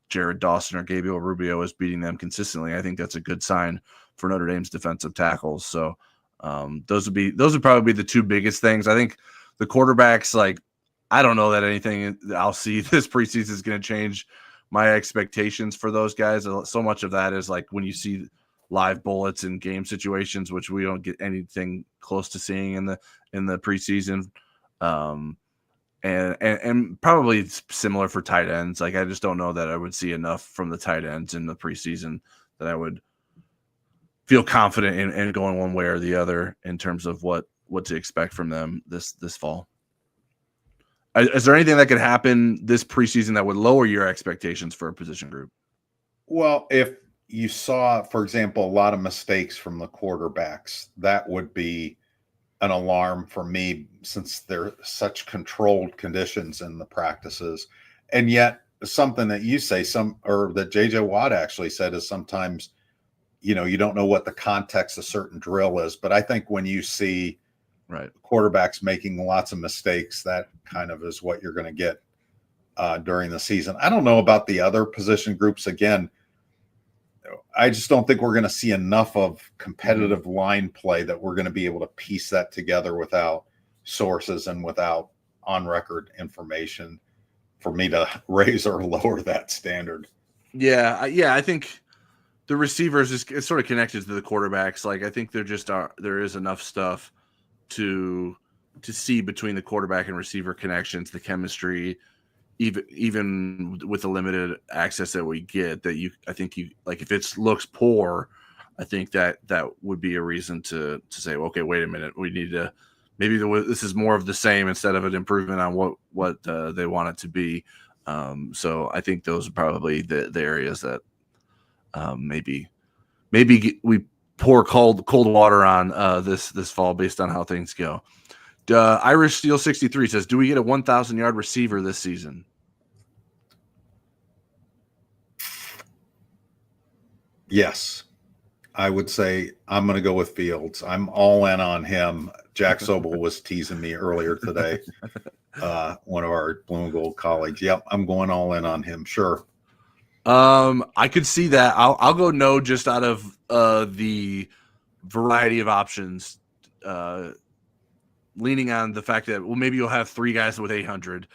Jared Dawson or Gabriel Rubio is beating them consistently, I think that's a good sign for Notre Dame's defensive tackles. So those would probably be the two biggest things. I think the quarterbacks, like, I don't know that anything I'll see this preseason is going to change my expectations for those guys. So much of that is like when you see live bullets in game situations, which we don't get anything close to seeing in the preseason. And probably similar for tight ends. Like, I just don't know that I would see enough from the tight ends in the preseason that I would feel confident in going one way or the other in terms of what to expect from them this fall. Is there anything that could happen this preseason that would lower your expectations for a position group? Well, if you saw, for example, a lot of mistakes from the quarterbacks, that would be an alarm for me, since they're such controlled conditions in the practices. And yet something that you say, that JJ Watt actually said, is sometimes, you don't know what the context of certain drill is. But I think when you see quarterbacks making lots of mistakes, that kind of is what you're going to get during the season. I don't know about the other position groups. Again, I just don't think we're going to see enough of competitive line play that we're going to be able to piece that together without sources and without on-record information for me to raise or lower that standard. Yeah, I think the receivers is sort of connected to the quarterbacks. Like, I think there is enough stuff to see between the quarterback and receiver connections, the chemistry, even with the limited access that we get, that I think like, if it looks poor, I think that would be a reason to say, well, okay, wait a minute, we need to, maybe this is more of the same instead of an improvement on what they want it to be. So I think those are probably the areas that maybe we pour cold water on this fall based on how things go. Irish Steel 63 says, do we get a 1,000-yard receiver this season? Yes. I would say I'm going to go with Fields. I'm all in on him. Jack Sobel was teasing me earlier today. One of our blue and gold colleagues. Yep, I'm going all in on him. Sure. I could see that. I'll go no just out of the variety of options, leaning on the fact that maybe you'll have 3 guys with 800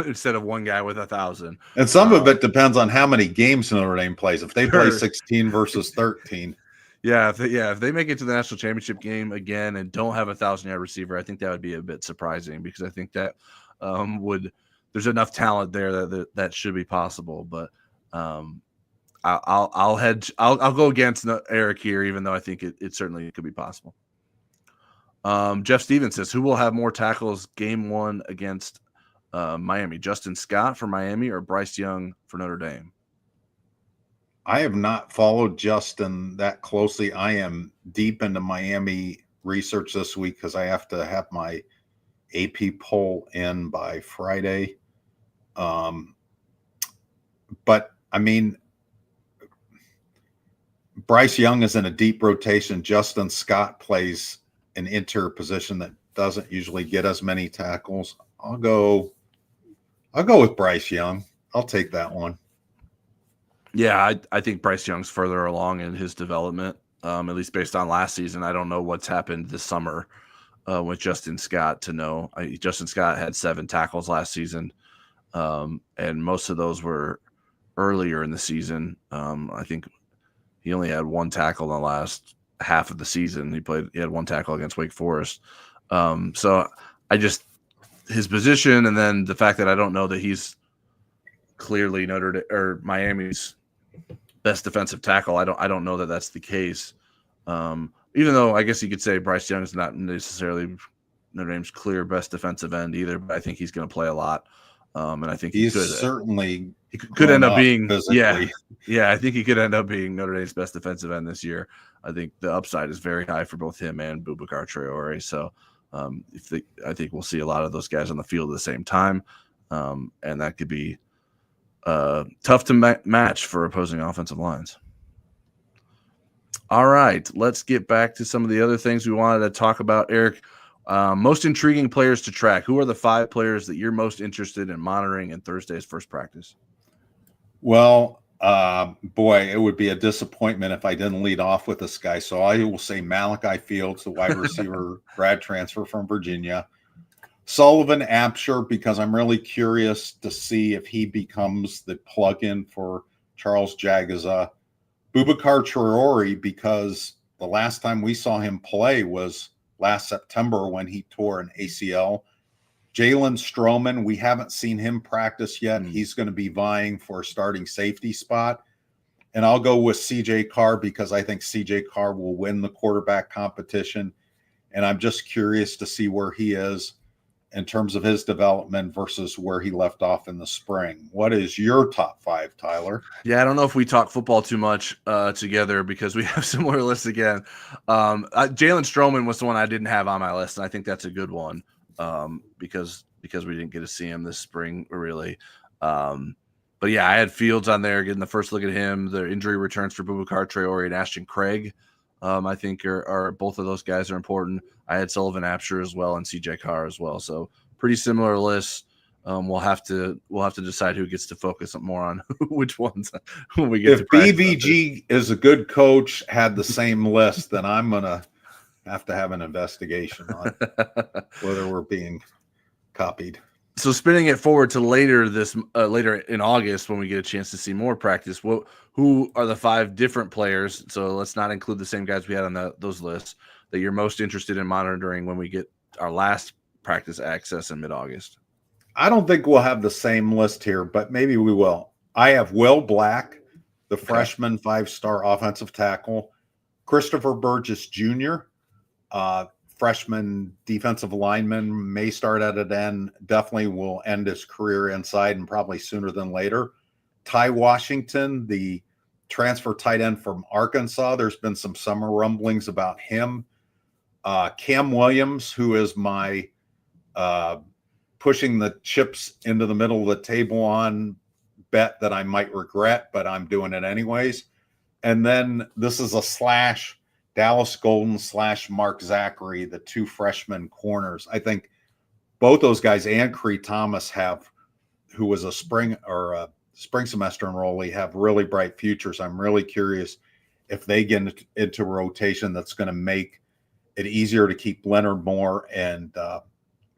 instead of 1 guy with 1,000. And some of it depends on how many games Notre Dame plays. If they play 16 versus 13. Yeah, if they make it to the national championship game again and don't have a 1,000-yard receiver, I think that would be a bit surprising because I think that there's enough talent there that should be possible. But I'll go against Eric here, even though I think it certainly could be possible. Jeff Stevens says, who will have more tackles game 1 against Miami? Justin Scott for Miami or Bryce Young for Notre Dame? I have not followed Justin that closely. I am deep into Miami research this week because I have to have my AP poll in by Friday. But I mean, Bryce Young is in a deep rotation. Justin Scott plays an interior position that doesn't usually get as many tackles. I'll go with Bryce Young. I'll take that one. Yeah, I think Bryce Young's further along in his development, at least based on last season. I don't know what's happened this summer with Justin Scott to know. Justin Scott had 7 tackles last season, and most of those were earlier in the season. I think he only had 1 tackle in the last half of the season. He had 1 tackle against Wake Forest. So his position, and then the fact that I don't know that he's clearly Miami's best defensive tackle. I don't know that that's the case. Even though I guess you could say Bryce Young is not necessarily Notre Dame's clear best defensive end either, but I think he's going to play a lot. And I think he could end up being physically. Yeah. I think he could end up being Notre Dame's best defensive end this year. I think the upside is very high for both him and Boubacar Traore. So I think we'll see a lot of those guys on the field at the same time, and that could be tough to match for opposing offensive lines. All right, let's get back to some of the other things we wanted to talk about. Eric, most intriguing players to track. Who are the 5 players that you're most interested in monitoring in Thursday's first practice? Well, boy, it would be a disappointment if I didn't lead off with this guy. So I will say Malachi Fields, the wide receiver, grad transfer from Virginia. Sullivan Absher, because I'm really curious to see if he becomes the plug-in for Charles Jagaza. Boubacar Traore, because the last time we saw him play was last September when he tore an ACL. Jalen Stroman, we haven't seen him practice yet, and he's going to be vying for a starting safety spot. And I'll go with CJ Carr because I think CJ Carr will win the quarterback competition. And I'm just curious to see where he is in terms of his development versus where he left off in the spring. What is your top 5, Tyler? Yeah, I don't know if we talk football too much together because we have similar lists again. Jalen Stroman was the one I didn't have on my list, and I think that's a good one because we didn't get to see him this spring, really. But yeah, I had Fields on there, getting the first look at him. The injury returns for Boubacar Traore and Ashton Craig, I think are both of those guys are important. I had Sullivan Absher as well and CJ Carr as well. So pretty similar lists. We'll have to decide who gets to focus more on which ones when we get. If BVG is a good coach, had the same list, then I'm gonna have to have an investigation on whether we're being copied. So spinning it forward to later in August when we get a chance to see more practice, who are the 5 different players? So let's not include the same guys we had on those lists that you're most interested in monitoring when we get our last practice access in mid-August. I don't think we'll have the same list here, but maybe we will. I have Will Black, the freshman 5-star offensive tackle, Christopher Burgess Jr., freshman defensive lineman, may start at an end, definitely will end his career inside and probably sooner than later. Ty Washington, the transfer tight end from Arkansas, there's been some summer rumblings about him. Cam Williams, who is my pushing the chips into the middle of the table on bet that I might regret, but I'm doing it anyways. And then this is a slash Dallas Golden / Mark Zachary, the two freshman corners. I think both those guys and Cree Thomas who was a spring semester enrollee, have really bright futures. I'm really curious if they get into a rotation that's going to make it easier to keep Leonard Moore and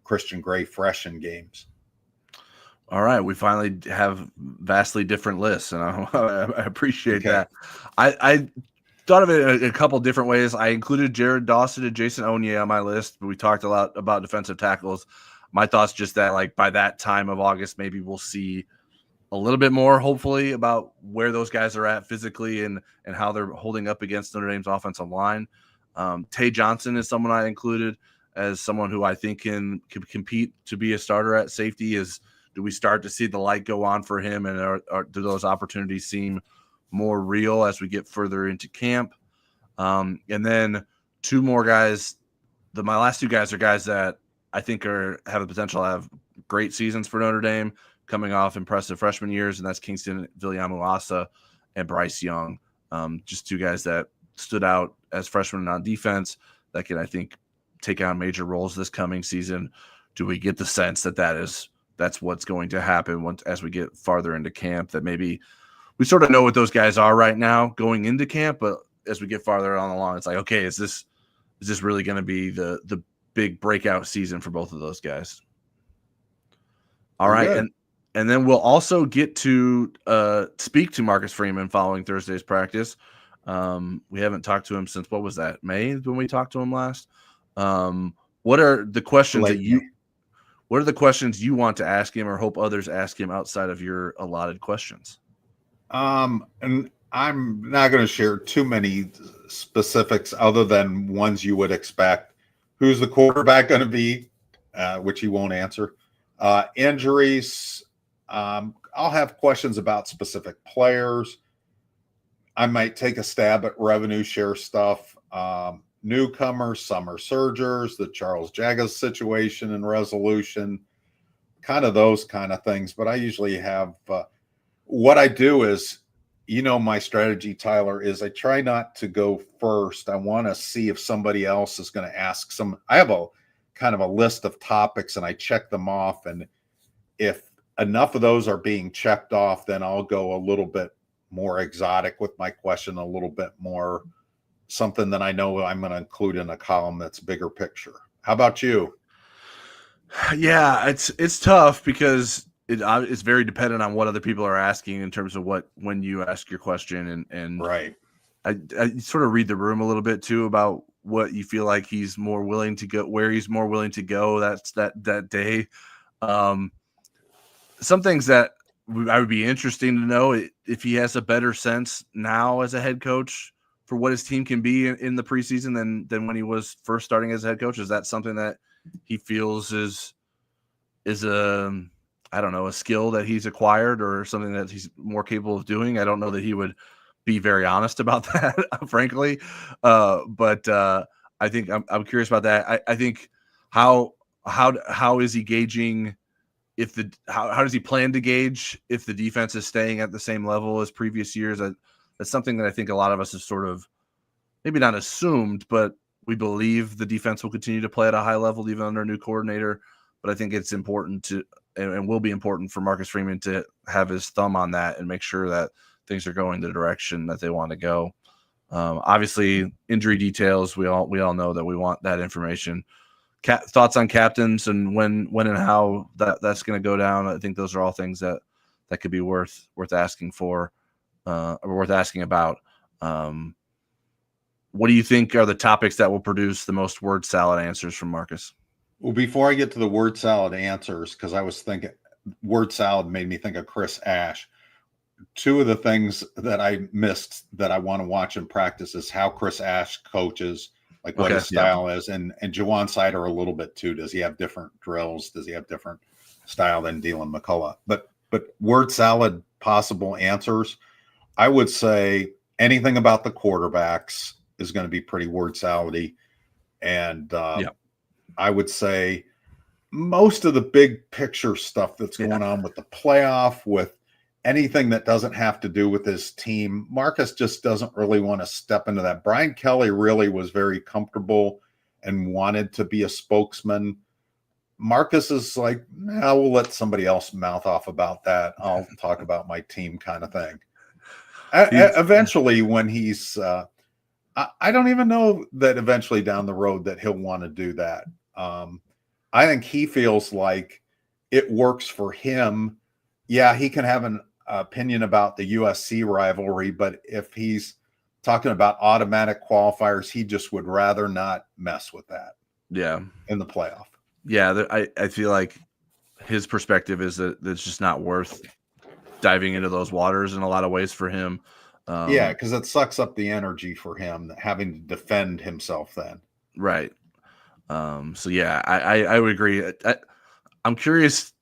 Christian Gray fresh in games. All right, we finally have vastly different lists, and I appreciate that. I thought of it a couple different ways. I included Jared Dawson and Jason Onye on my list, but we talked a lot about defensive tackles. My thoughts just that, like, by that time of August, maybe we'll see a little bit more, hopefully, about where those guys are at physically and how they're holding up against Notre Dame's offensive line. Tay Johnson is someone I included as someone who I think can compete to be a starter at safety. Do we start to see the light go on for him, and do those opportunities seem more real as we get further into camp? And then two more guys. My last two guys are guys that I think have the potential to have great seasons for Notre Dame, coming off impressive freshman years, and that's Kingston Viliamu-Asa and Bryce Young. Just two guys that stood out as freshmen on defense that can, I think, take on major roles this coming season. Do we get the sense that's what's going to happen as we get farther into camp, that maybe we sort of know what those guys are right now going into camp, but as we get farther on along, it's like, okay, is this really going to be the big breakout season for both of those guys? All right. Good. And then we'll also get to speak to Marcus Freeman following Thursday's practice. We haven't talked to him since, what was that, May, when we talked to him last? What are the questions What are the questions you want to ask him or hope others ask him outside of your allotted questions? And I'm not going to share too many specifics other than ones you would expect. Who's the quarterback going to be, which he won't answer. Injuries. I'll have questions about specific players. I might take a stab at revenue share stuff. Newcomers, summer surgers, the Charles Jagas situation and resolution, kind of those kind of things. But I usually have what I do is, my strategy, Tyler, is I try not to go first. I want to see if somebody else is going to ask I have a kind of a list of topics and I check them off. And if enough of those are being checked off, then I'll go a little bit more exotic with my question, a little bit more something that I know I'm going to include in a column that's bigger picture. How about you? Yeah, it's tough because it's very dependent on what other people are asking in terms of when you ask your question, and right. I sort of read the room a little bit too about what you feel like he's more willing to go, where he's more willing to go. That's that day. Some things that I would be interesting to know if he has a better sense now as a head coach for what his team can be in the preseason than when he was first starting as a head coach. Is that something that he feels is a skill that he's acquired or something that he's more capable of doing? I don't know that he would be very honest about that, frankly. But I think I'm curious about that. I think how is he gauging how does he plan to gauge if the defense is staying at the same level as previous years? That's something that I think a lot of us have sort of maybe not assumed, but we believe the defense will continue to play at a high level even under a new coordinator. But I think it's important and will be important for Marcus Freeman to have his thumb on that and make sure that things are going the direction that they want to go. Obviously, injury details, we all know that we want that information. Thoughts on captains and when and how that's going to go down. I think those are all things that could be worth asking for, or worth asking about. What do you think are the topics that will produce the most word salad answers from Marcus? Well, before I get to the word salad answers, because I was thinking word salad made me think of Chris Ash. Two of the things that I missed that I want to watch in practice is how Chris Ash coaches, like what his style is, and Jawan Sider a little bit too. Does he have different drills? Does he have different style than Dylan McCullough? But word salad possible answers, I would say anything about the quarterbacks is going to be pretty word salady, and I would say most of the big picture stuff that's going on with the playoff, with anything that doesn't have to do with his team. Marcus just doesn't really want to step into that. Brian Kelly really was very comfortable and wanted to be a spokesman. Marcus is like, we'll let somebody else mouth off about that. I'll talk about my team kind of thing. Eventually, when he's, I don't even know that eventually down the road that he'll want to do that. I think he feels like it works for him. Yeah, he can have an opinion about the USC rivalry, but if he's talking about automatic qualifiers, he just would rather not mess with that. Yeah, in the playoff. Yeah, I feel like his perspective is that it's just not worth diving into those waters in a lot of ways for him. Yeah, because it sucks up the energy for him having to defend himself then. Right. So yeah, I would agree. I'm curious.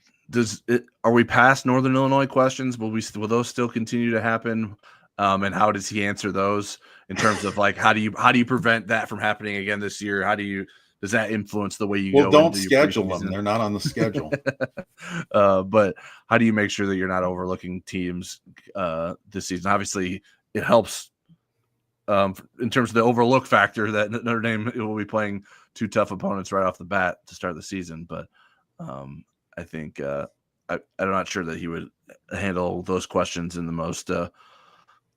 Are we past Northern Illinois questions? Will those still continue to happen? And how does he answer those in terms of like how do you prevent that from happening again this year? Does that influence the way you go? Don't schedule them. They're not on the schedule. But how do you make sure that you're not overlooking teams this season? Obviously, it helps in terms of the overlook factor that Notre Dame will be playing two tough opponents right off the bat to start the season. But I think I'm not sure that he would handle those questions in the most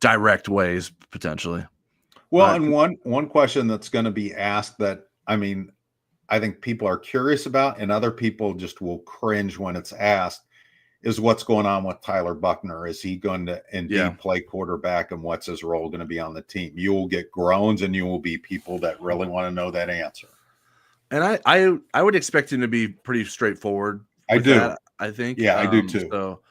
direct ways potentially. Well, and one question that's going to be asked that, I mean, I think people are curious about and other people just will cringe when it's asked is what's going on with Tyler Buckner. Is he going to indeed play quarterback, and what's his role going to be on the team? You will get groans and you will be people that really want to know that answer. And I would expect him to be pretty straightforward. I do. That, I think. Yeah, I do too. So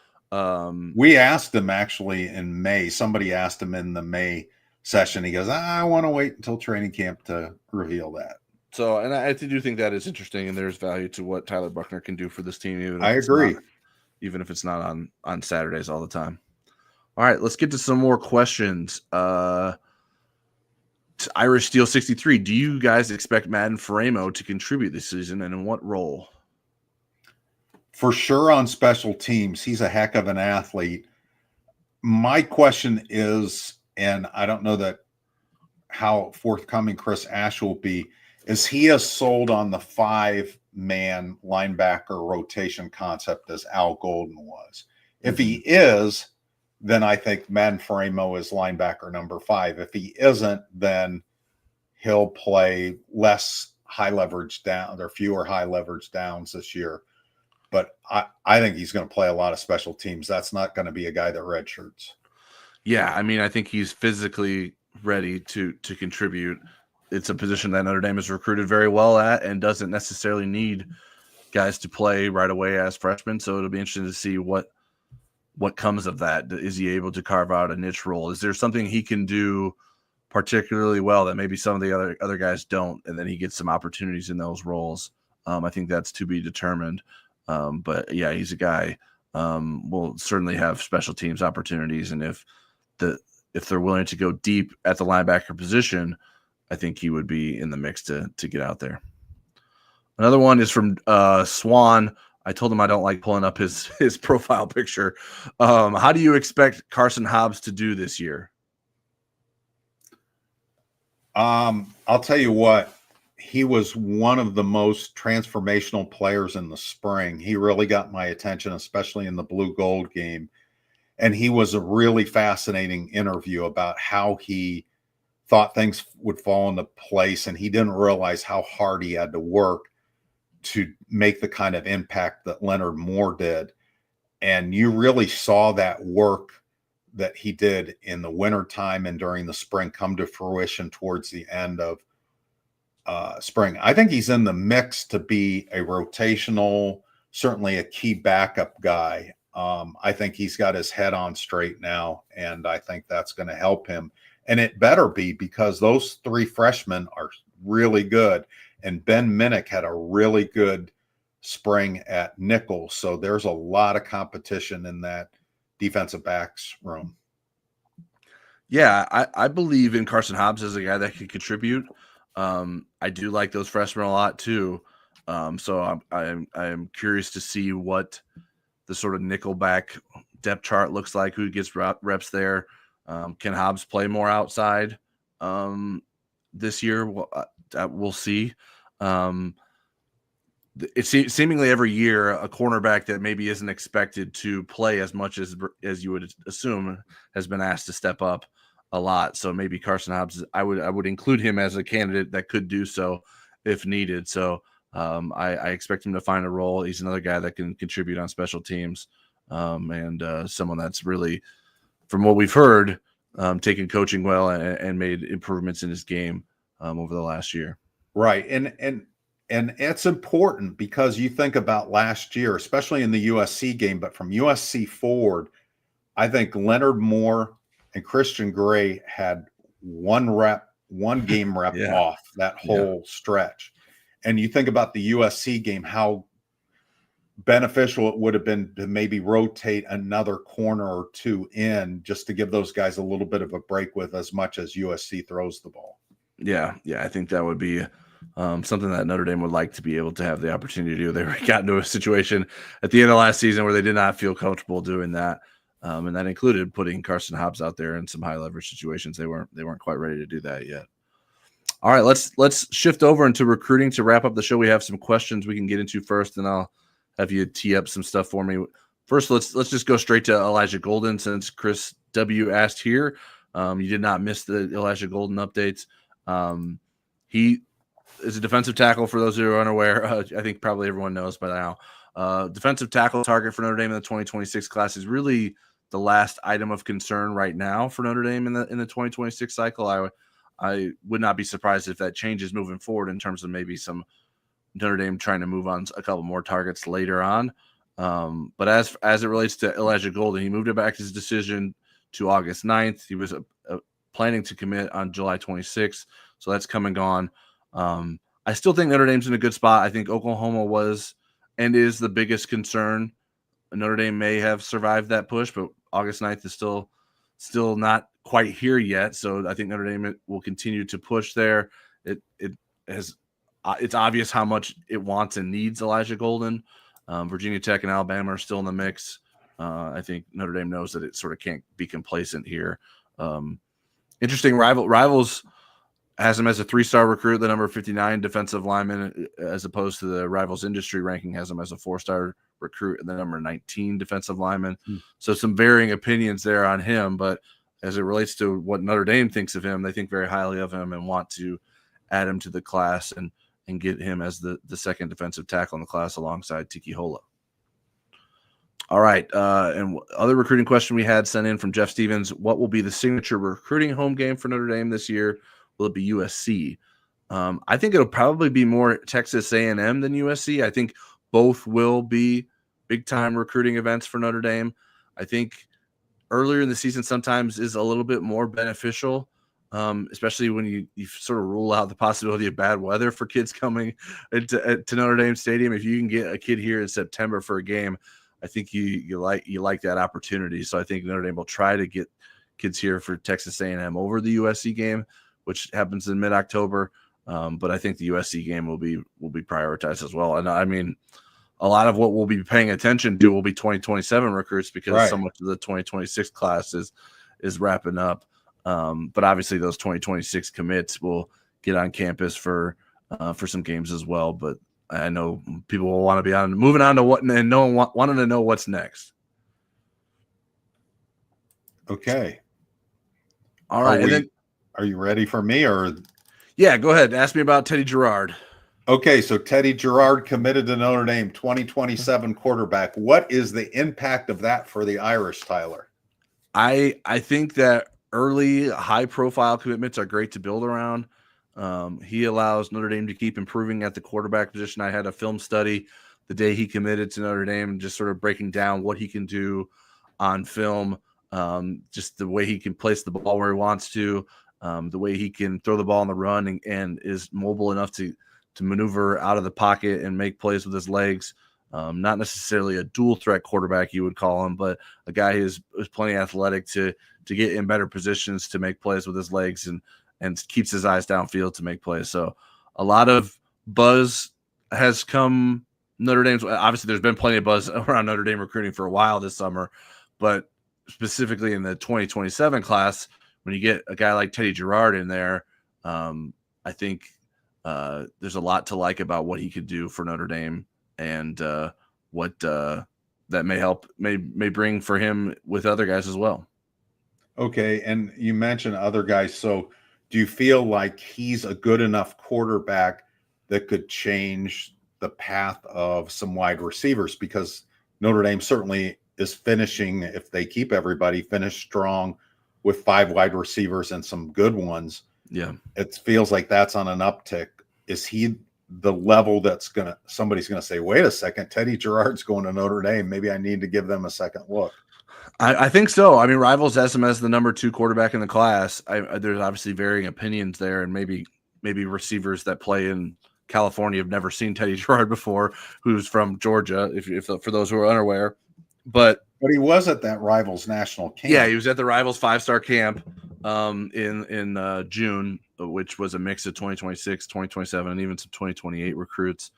we asked him actually in May. Somebody asked him in the May session. He goes, I want to wait until training camp to reveal that. So, and I do think that is interesting, and there's value to what Tyler Buckner can do for this team. I agree. Even if it's not on Saturdays all the time. All right, let's get to some more questions. Irish Steel 63. Do you guys expect Madden Faremo to contribute this season, and in what role? For sure on special teams. He's a heck of an athlete. My question is, and I don't know that how forthcoming Chris Ash will be, is he as sold on the 5-man linebacker rotation concept as Al Golden was? If he is, then I think Madden Faremo is linebacker number 5. If he isn't, then he'll play less high leverage down or fewer high leverage downs this year. But I think he's going to play a lot of special teams. That's not going to be a guy that redshirts. Yeah, I mean, I think he's physically ready to contribute. It's a position that Notre Dame has recruited very well at and doesn't necessarily need guys to play right away as freshmen. So it'll be interesting to see what comes of that. Is he able to carve out a niche role? Is there something he can do particularly well that maybe some of the other guys don't, and then he gets some opportunities in those roles? I think that's to be determined. But yeah, he's a guy. Will certainly have special teams opportunities, and if they're willing to go deep at the linebacker position, I think he would be in the mix to get out there. Another one is from Swan. I told him I don't like pulling up his profile picture. How do you expect Carson Hobbs to do this year? I'll tell you what. He was one of the most transformational players in the spring. He really got my attention, especially in the blue gold game. And he was a really fascinating interview about how he thought things would fall into place. And he didn't realize how hard he had to work to make the kind of impact that Leonard Moore did. And you really saw that work that he did in the wintertime and during the spring come to fruition towards the end of spring. I think he's in the mix to be a rotational, certainly a key backup guy. I think he's got his head on straight now, and I think that's going to help him. And it better be, because those 3 freshmen are really good. And Ben Minnick had a really good spring at nickel. So there's a lot of competition in that defensive backs room. Yeah, I believe in Carson Hobbs as a guy that can contribute. I do like those freshmen a lot too. So I'm curious to see what the sort of nickelback depth chart looks like, who gets reps there. Can Hobbs play more outside this year? We'll see. It's seemingly every year a cornerback that maybe isn't expected to play as much as you would assume has been asked to step up a lot. So maybe Carson Hobbs, I would include him as a candidate that could do so if needed. So I expect him to find a role. He's another guy that can contribute on special teams, and someone that's really, from what we've heard, taken coaching well and made improvements in his game over the last year. Right. And it's important because you think about last year, especially in the USC game, but from USC forward, I think Leonard Moore and Christian Gray had one game rep off that whole stretch. And you think about the USC game, how beneficial it would have been to maybe rotate another corner or two in just to give those guys a little bit of a break with as much as USC throws the ball. Yeah, I think that would be something that Notre Dame would like to be able to have the opportunity to do. They got into a situation at the end of last season where they did not feel comfortable doing that, and that included putting Carson Hobbs out there in some high leverage situations. They weren't quite ready to do that yet. All right, let's shift over into recruiting to wrap up the show. We have some questions we can get into first, and I'll have you tee up some stuff for me. First, let's just go straight to Elijah Golden, since Chris W. asked here. You did not miss the Elijah Golden updates. He is a defensive tackle, for those who are unaware. I think probably everyone knows by now. Defensive tackle target for Notre Dame in the 2026 class is really the last item of concern right now for Notre Dame in the 2026 cycle. I would not be surprised if that changes moving forward in terms of maybe some Notre Dame trying to move on a couple more targets later on. But as it relates to Elijah Golden, he moved it back his decision to August 9th. He was planning to commit on July 26th, so that's come and gone. I still think Notre Dame's in a good spot. I think Oklahoma was and is the biggest concern. Notre Dame may have survived that push, but August 9th is still not quite here yet. So I think Notre Dame will continue to push there. It's obvious how much it wants and needs Elijah Golden. Virginia Tech and Alabama are still in the mix. I think Notre Dame knows that it sort of can't be complacent here. Interesting rivals has him as a 3-star recruit, the number 59 defensive lineman, as opposed to the Rivals industry ranking has him as a 4-star recruit and the number 19 defensive lineman. So some varying opinions there on him, but as it relates to what Notre Dame thinks of him, they think very highly of him and want to add him to the class and get him as the second defensive tackle in the class alongside Tiki Hola. All right. And other recruiting question we had sent in from Jeff Stevens: what will be the signature recruiting home game for Notre Dame this year? Will it be USC? I think it'll probably be more Texas A&M than USC. I think both will be big-time recruiting events for Notre Dame. I think earlier in the season sometimes is a little bit more beneficial, especially when you sort of rule out the possibility of bad weather for kids coming to Notre Dame Stadium. If you can get a kid here in September for a game, I think you like that opportunity. So I think Notre Dame will try to get kids here for Texas A&M over the USC game, which happens in mid-October. But I think the USC game will be prioritized as well. And I mean, a lot of what we'll be paying attention to will be 2027 recruits because so much of the 2026 class is wrapping up. But obviously those 2026 commits will get on campus for some games as well. But I know people will want to be moving on to what, and no one wanting to know what's next. Okay. All right. Are you ready for me or? Yeah, go ahead. Ask me about Teddy Girard. Okay, so Teddy Girard committed to Notre Dame, 2027 quarterback. What is the impact of that for the Irish, Tyler? I think that early high-profile commitments are great to build around. He allows Notre Dame to keep improving at the quarterback position. I had a film study the day he committed to Notre Dame, just sort of breaking down what he can do on film, just the way he can place the ball where he wants to, the way he can throw the ball on the run and is mobile enough to maneuver out of the pocket and make plays with his legs. Not necessarily a dual threat quarterback, you would call him, but a guy who's plenty athletic to get in better positions to make plays with his legs and keeps his eyes downfield to make plays. So a lot of buzz has come Notre Dame's. Obviously, there's been plenty of buzz around Notre Dame recruiting for a while this summer, But specifically in the 2027 class, when you get a guy like Teddy Gerard in there, I think there's a lot to like about what he could do for Notre Dame and what that may bring for him with other guys as well. Okay, and you mentioned other guys. So do you feel like he's a good enough quarterback that could change the path of some wide receivers? Because Notre Dame certainly is finishing, if they keep everybody, finish strong with 5 wide receivers and some good ones. Yeah. It feels like that's on an uptick. Is he the level that's somebody's going to say, wait a second, Teddy Gerard's going to Notre Dame. Maybe I need to give them a second look. I think so. I mean, Rivals has him as the number 2 quarterback in the class. There's obviously varying opinions there, and maybe receivers that play in California have never seen Teddy Gerard before, who's from Georgia, if for those who are unaware. But he was at that Rivals national camp. Yeah, he was at the Rivals 5-star camp in June, which was a mix of 2026, 2027, and even some 2028 recruits.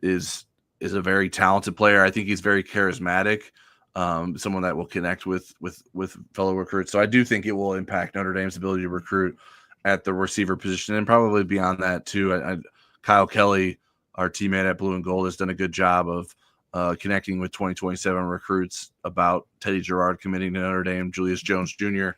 Is a very talented player. I think he's very charismatic. Someone that will connect with fellow recruits. So I do think it will impact Notre Dame's ability to recruit at the receiver position and probably beyond that too. Kyle Kelly, our teammate at Blue and Gold, has done a good job of connecting with 2027 recruits about Teddy Gerard committing to Notre Dame. Julius Jones Jr.,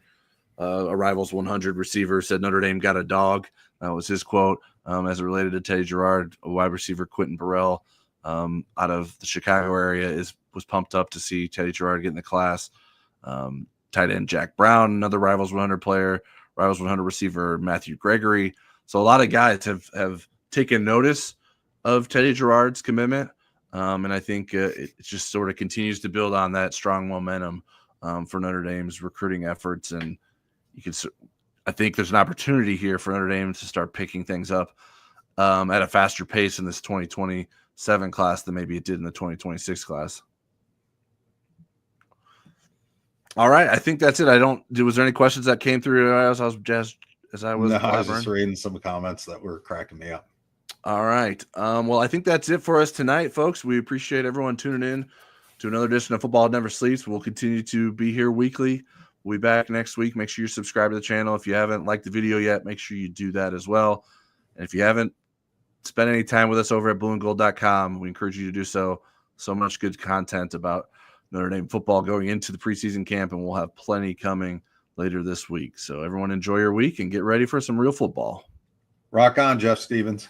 a Rivals 100 receiver, said Notre Dame got a dog. That was his quote as it related to Teddy Gerard. A wide receiver, Quentin Burrell, out of the Chicago area, was pumped up to see Teddy Gerard get in the class. Tight end Jack Brown, another Rivals 100 player, Rivals 100 receiver Matthew Gregory. So a lot of guys have taken notice of Teddy Gerard's commitment. And I think it just sort of continues to build on that strong momentum for Notre Dame's recruiting efforts. And I think there's an opportunity here for Notre Dame to start picking things up at a faster pace in this 2027 class than maybe it did in the 2026 class. All right, I think that's it. Was there any questions that came through as I was just reading some comments that were cracking me up. All right. Well, I think that's it for us tonight, folks. We appreciate everyone tuning in to another edition of Football Never Sleeps. We'll continue to be here weekly. We'll be back next week. Make sure you subscribe to the channel. If you haven't liked the video yet, make sure you do that as well. And if you haven't spent any time with us over at blueandgold.com, we encourage you to do so. So much good content about Notre Dame football going into the preseason camp, and we'll have plenty coming later this week. So everyone enjoy your week and get ready for some real football. Rock on, Jeff Stevens.